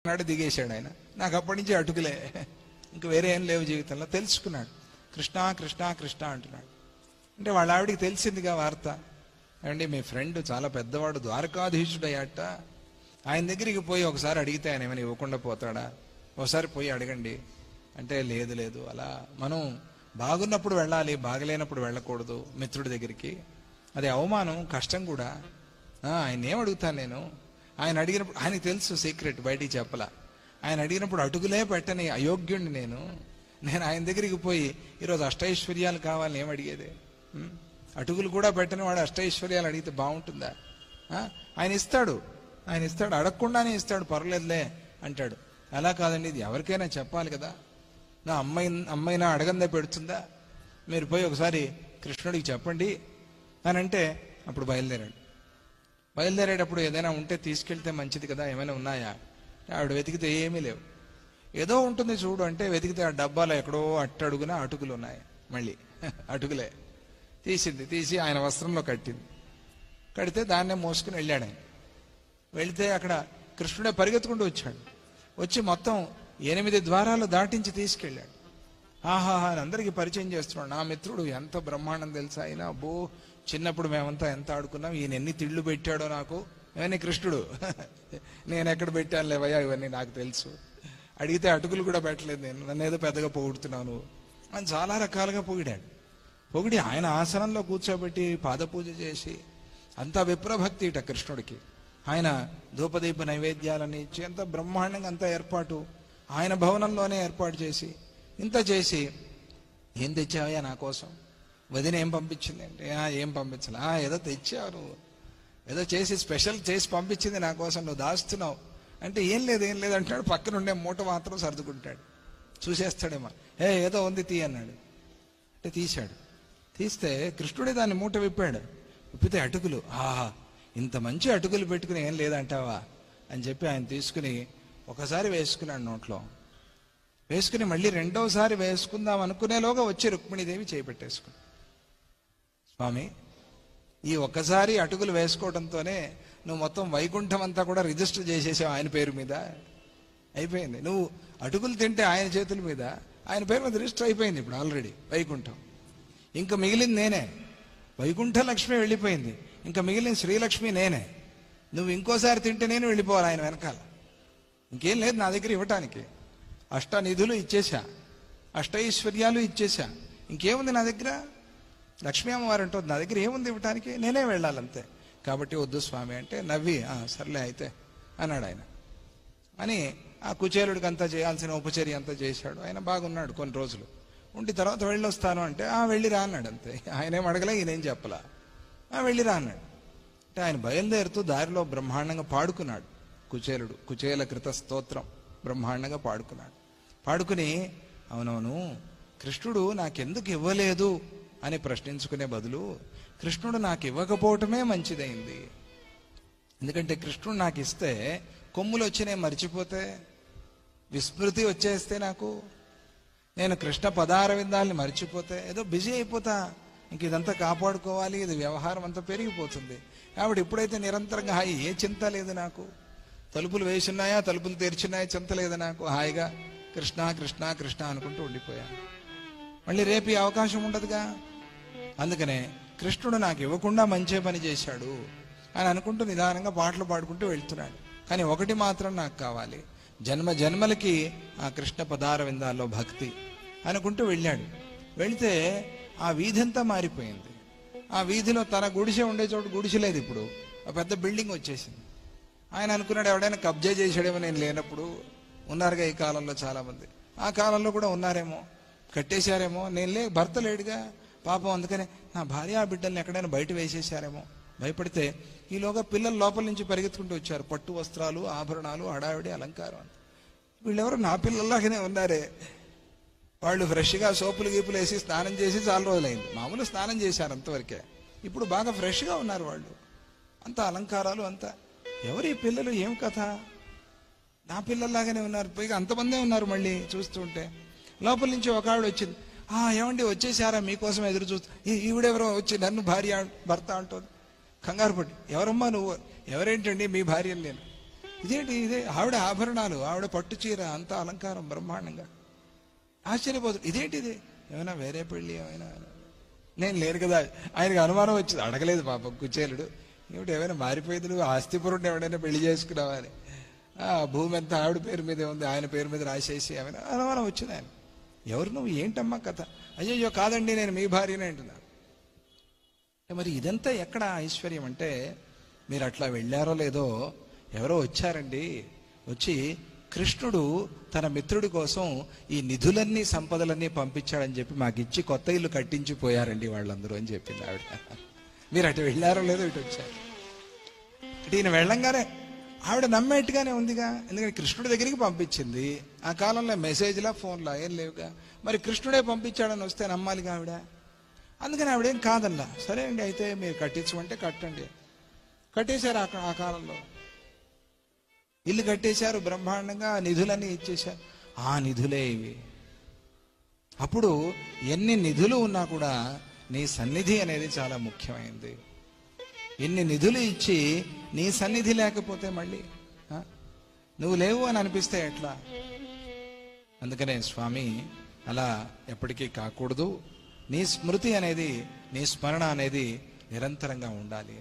నాడు దిగేశాడు ఆయన. నాకు అప్పటి నుంచి అటుకులే, ఇంక వేరే ఏం లేవు జీవితంలో. తెలుసుకున్నాడు, కృష్ణ కృష్ణ కృష్ణ అంటున్నాడు. అంటే వాళ్ళ ఆవిడికి తెలిసిందిగా వార్త, ఏమండి మీ ఫ్రెండ్ చాలా పెద్దవాడు ద్వారకాధీశుడయ్యాట, ఆయన దగ్గరికి పోయి ఒకసారి అడిగితే ఆయన ఏమైనా ఇవ్వకుండా పోతాడా, ఒకసారి పోయి అడగండి అంటే, లేదు లేదు అలా మనం బాగున్నప్పుడు వెళ్ళాలి, బాగలేనప్పుడు వెళ్ళకూడదు మిత్రుడి దగ్గరికి, అది అవమానం, కష్టం కూడా. ఆయన ఏం అడుగుతాను నేను, ఆయన అడిగినప్పుడు ఆయనకి తెలుసు సీక్రెట్, బయటికి చెప్పలా. ఆయన అడిగినప్పుడు అటుకులే పెట్టని అయోగ్యుణ్ణి నేను ఆయన దగ్గరికి పోయి ఈరోజు అష్టైశ్వర్యాలు కావాలని ఏం అడిగేది? అటుకులు కూడా పెట్టని వాడు అష్టైశ్వర్యాలు అడిగితే బాగుంటుందా? ఆయన ఇస్తాడు, అడగకుండానే ఇస్తాడు, పర్లేదులే అంటాడు. అలా కాదండి, ఇది ఎవరికైనా చెప్పాలి కదా, నా అమ్మాయినా అడగందే పెడుతుందా, మీరు పోయి ఒకసారి కృష్ణుడికి చెప్పండి అని అంటే, అప్పుడు బయలుదేరేటప్పుడు ఏదైనా ఉంటే తీసుకెళ్తే మంచిది కదా, ఏమైనా ఉన్నాయా? ఆవిడ వెతికితే ఏమీ లేవు. ఏదో ఉంటుంది చూడు అంటే వెతికితే ఆ డబ్బాలో ఎక్కడో అట్టడుగున అటుకులు ఉన్నాయి. మళ్ళీ అటుకులే తీసి ఆయన వస్త్రంలో కడితే దాన్నే మోసుకుని వెళ్ళాడు ఆయన. వెళితే అక్కడ కృష్ణుడే పరిగెత్తుకుంటూ వచ్చి మొత్తం 8 ద్వారాలు దాటించి తీసుకెళ్ళాడు. ఆహాహా అని అందరికీ పరిచయం చేస్తున్నాడు. నా మిత్రుడు ఎంత బ్రహ్మాండం తెలుసా ఆయన, అబ్బో చిన్నప్పుడు మేమంతా ఎంత ఆడుకున్నాం, ఈయన ఎన్ని తిళ్ళు పెట్టాడో నాకు. ఇవన్నీ కృష్ణుడు, నేను ఎక్కడ పెట్టాను లేవయ్యా, ఇవన్నీ నాకు తెలుసు. అడిగితే అటుకులు కూడా పెట్టలేదు నేను, నన్ను ఏదో పెద్దగా పొగుడుతున్నాను అని చాలా రకాలుగా పొగిడి ఆయన ఆసనంలో కూర్చోబెట్టి పాదపూజ చేసి, అంత విప్రభక్తి ఇట కృష్ణుడికి. ఆయన ధూపదీప నైవేద్యాలని ఇచ్చి ఎంత బ్రహ్మాండంగా అంత ఏర్పాటు ఆయన భవనంలోనే ఏర్పాటు చేసి, ఇంత చేసి, ఏం తెచ్చావయ్యా నా కోసం, వదిన ఏం పంపించింది అంటే, ఏం పంపించాలి, ఏదో తెచ్చావు నువ్వు, ఏదో చేసి స్పెషల్ చేసి పంపించింది నా కోసం, నువ్వు దాస్తున్నావు అంటే, ఏం లేదు అంటాడు. పక్కన ఉండే మూట మాత్రం సర్దుకుంటాడు, చూసేస్తాడేమో. ఏదో ఉంది తీ అన్నాడు అంటే తీశాడు. తీస్తే కృష్ణుడే దాన్ని మూట విప్పితే అటుకులు. ఇంత మంచి అటుకులు పెట్టుకుని ఏం లేదంటావా అని చెప్పి ఆయన తీసుకుని ఒకసారి వేసుకున్నాడు నోట్లో. వేసుకుని మళ్ళీ రెండోసారి వేసుకుందాం అనుకునేలోగా వచ్చి రుక్మిణీదేవి చేపెట్టేసుకుని, స్వామి ఈ ఒక్కసారి అటుకులు వేసుకోవడంతోనే నువ్వు మొత్తం వైకుంఠం అంతా కూడా రిజిస్టర్ చేసేసావు ఆయన పేరు మీద, అయిపోయింది. నువ్వు అటుకులు తింటే ఆయన చేతుల మీద ఆయన పేరు మీద రిజిస్టర్ అయిపోయింది ఇప్పుడు ఆల్రెడీ వైకుంఠం. ఇంకా మిగిలింది నేనే, వైకుంఠ లక్ష్మి వెళ్ళిపోయింది, ఇంకా మిగిలిన శ్రీలక్ష్మి నేనే. నువ్వు ఇంకోసారి తింటే నేను వెళ్ళిపోవాలి ఆయన వెనకాల, ఇంకేం లేదు నా దగ్గర ఇవ్వటానికి. అష్టనిధులు ఇచ్చేశా, అష్టైశ్వర్యాలు ఇచ్చేశా, ఇంకేముంది నా దగ్గర? లక్ష్మీ అమ్మవారు అంటుంది నా దగ్గర ఏముంది ఇవ్వటానికి, నేనే వెళ్ళాలంతే. కాబట్టి వద్దు స్వామి అంటే నవ్వి సర్లే అయితే అన్నాడు ఆయన. అని ఆ కుచేలుడికి అంతా చేయాల్సిన ఉపచర్య అంతా చేశాడు. ఆయన బాగున్నాడు కొన్ని రోజులు ఉండి, తర్వాత వెళ్ళొస్తాను అంటే వెళ్ళిరా అన్నాడు అంతే. ఆయన ఏం అడగలే, ఈయనేం చెప్పలా, వెళ్ళిరా అన్నాడు. అంటే ఆయన బయలుదేరుతూ దారిలో బ్రహ్మాండంగా పాడుకున్నాడు కుచేలుడు, కుచేల కృత స్తోత్రం బ్రహ్మాండంగా పాడుకుని అవునవును కృష్ణుడు నాకెందుకు ఇవ్వలేదు అని ప్రశ్నించుకునే బదులు కృష్ణుడు నాకు ఇవ్వకపోవటమే మంచిదైంది. ఎందుకంటే కృష్ణుడు నాకు ఇస్తే కొమ్ములు వచ్చినాయి మర్చిపోతే, విస్మృతి వచ్చేస్తే, నేను కృష్ణ పదార విందాలని మర్చిపోతే ఏదో బిజీ అయిపోతా, ఇంక ఇదంతా కాపాడుకోవాలి, ఇది వ్యవహారం అంతా పెరిగిపోతుంది. కాబట్టి ఇప్పుడైతే నిరంతరంగా ఏ చింత లేదు నాకు, తలుపులు వేసున్నాయా తలుపులు తెరిచున్నాయా చింత లేదు నాకు, హాయిగా కృష్ణ కృష్ణ కృష్ణ అనుకుంటూ ఉండిపోయాను. మళ్ళీ రేపు ఈ అవకాశం ఉండదుగా, అందుకనే కృష్ణుడు నాకు ఇవ్వకుండా మంచి పని చేశాడు అని అనుకుంటూ నిదానంగా పాటలు పాడుకుంటూ వెళ్తున్నాడు. కానీ ఒకటి మాత్రం నాకు కావాలి, జన్మలకి ఆ కృష్ణ పదార విందాల్లో భక్తి అనుకుంటూ వెళ్ళాడు. వెళితే ఆ వీధి అంతా మారిపోయింది. ఆ వీధిలో తన గుడిసె ఉండే చోటు గుడిసె లేదు, ఇప్పుడు ఆ పెద్ద బిల్డింగ్ వచ్చేసింది. ఆయన అనుకున్నాడు ఎవడైనా కబ్జా చేశాడేమో నేను లేనప్పుడు, ఉన్నారుగా ఈ కాలంలో చాలామంది, ఆ కాలంలో కూడా ఉన్నారేమో, కట్టేశారేమో, నేను భర్త లేడుగా పాపం, అందుకనే నా భార్య బిడ్డల్ని ఎక్కడైనా బయట వేసేశారేమో భయపడితే, ఈలోగా పిల్లలు లోపల నుంచి పరిగెత్తుకుంటూ వచ్చారు, పట్టు వస్త్రాలు ఆభరణాలు హడావిడి అలంకారం అంత. వీళ్ళెవరు నా పిల్లల్లాగానే ఉన్నారే, వాళ్ళు ఫ్రెష్గా సోపులు గీపులు వేసి స్నానం చేసి చాలా రోజులైంది, మామూలు స్నానం చేశారు అంతవరకే, ఇప్పుడు బాగా ఫ్రెష్గా ఉన్నారు వాళ్ళు, అంత అలంకారాలు అంతా. ఎవరు ఈ పిల్లలు, ఏం కథ, నా పిల్లల్లాగానే ఉన్నారు, పైగా అంతమందే ఉన్నారు. మళ్ళీ చూస్తుంటే లోపల నుంచి ఒక ఆవిడ వచ్చింది, ఏమండి వచ్చేసారా మీకోసం ఎదురు చూస్తూ, ఈవిడెవరో వచ్చి నన్ను భర్త అంటుంది. కంగారు పడి, ఎవరమ్మా నువ్వు, ఎవరేంటండి మీ భార్యను నేను ఇదేంటి ఇదే ఆవిడ ఆభరణాలు, ఆవిడ పట్టు చీర, అంతా అలంకారం బ్రహ్మాండంగా. ఆశ్చర్యపోతుంది, ఇదేంటి ఇది, ఏమైనా వేరే పెళ్ళి ఏమైనా? నేను లేను కదా. ఆయనకు అనుమానం వచ్చింది, అడగలేదు పాపం కుచేలుడు, ఏమిటి ఏమైనా మారిపోయింది, ఆస్తిపురుడిని ఎవడైనా పెళ్లి చేసుకున్నావా అని. భూమి అంతా ఆవిడ పేరు మీదే ఉంది, ఆయన పేరు మీద రాసేసి ఏమైనా అనుమానం వచ్చింది. ఆయన, ఎవరు నువ్వు, ఏంటమ్మా కథ? అయ్యో కాదండి, నేను మీ భార్యనే అంటున్నాను. మరి ఇదంతా ఎక్కడ ఐశ్వర్యం అంటే, మీరు అట్లా వెళ్ళారో లేదో, ఎవరో వచ్చారండి, వచ్చి కృష్ణుడు తన మిత్రుడి కోసం ఈ నిధులన్నీ సంపదలన్నీ పంపించాడని చెప్పి మాకు ఇచ్చి కొత్త ఇల్లు కట్టించిపోయారండి వాళ్ళందరూ అని చెప్పింది ఆవిడ. మీరు అటు వెళ్ళారో లేదో ఇటు వచ్చారు. ఇటు ఈయన వెళ్ళంగానే ఆవిడ నమ్మేట్టుగానే ఉందిగా, ఎందుకంటే కృష్ణుడి దగ్గరికి పంపించింది. ఆ కాలంలో మెసేజ్లా ఫోన్లా ఏం లేవుగా, మరి కృష్ణుడే పంపించాడని వస్తే నమ్మాలిగా ఆవిడ. అందుకని ఆవిడేం కాదల్లా, సరే అండి అయితే మీరు కట్టించమంటే కట్టండి. కట్టేశారు ఆ కాలంలో, ఇల్లు కట్టేశారు బ్రహ్మాండంగా, నిధులన్నీ ఇచ్చేశారు. ఆ నిధులే ఇవి. అప్పుడు ఎన్ని నిధులు ఉన్నా కూడా నీ సన్నిధి అనేది చాలా ముఖ్యమైనది. ఇన్ని నిధులు ఇచ్చి నీ సన్నిధి లేకపోతే మళ్ళీ నువ్వు లేవు అని అనిపిస్తే ఎట్లా? అందుకనే స్వామి అలా ఎప్పటికీ కాకూడదు. నీ స్మృతి అనేది, నీ స్మరణ అనేది నిరంతరంగా ఉండాలి.